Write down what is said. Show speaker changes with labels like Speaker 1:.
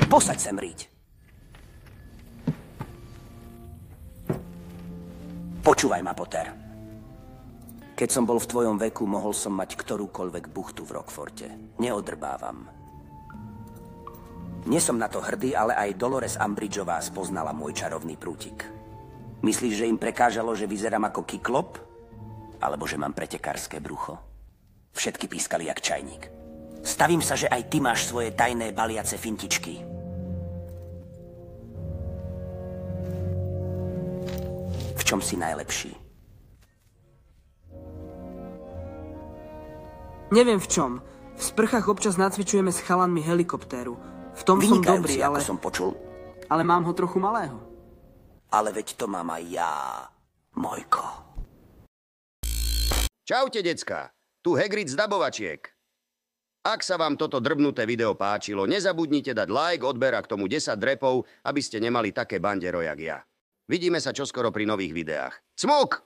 Speaker 1: Posaď sem, Reed. Počúvaj ma, Potter. Keď som bol v tvojom veku, mohol som mať ktorúkoľvek buchtu v Rockforte. Neodrbávam. Nie som na to hrdý, ale aj Dolores Umbridgeová spoznala môj čarovný prútik. Myslíš, že im prekážalo, že vyzerám ako kyklop? Alebo že mám pretekárske brucho? Všetky pískali jak čajník. Stavím sa, že aj ty máš svoje tajné baliace fintičky. V čom si najlepší?
Speaker 2: Neviem v čom. V sprchách občas nacvičujeme s chalanmi helikoptéru. V tom som dobrý, ale...
Speaker 1: ako som počul.
Speaker 2: Ale mám ho trochu malého.
Speaker 1: Ale veď to mám aj ja, Mojko.
Speaker 3: Čaute, decka. Tu Hagrid z dabovačiek. Ak sa vám toto drbnuté video páčilo, nezabudnite dať like, odber a k tomu 10 drepov, aby ste nemali také bandero jak ja. Vidíme sa čoskoro pri nových videách. Cmok!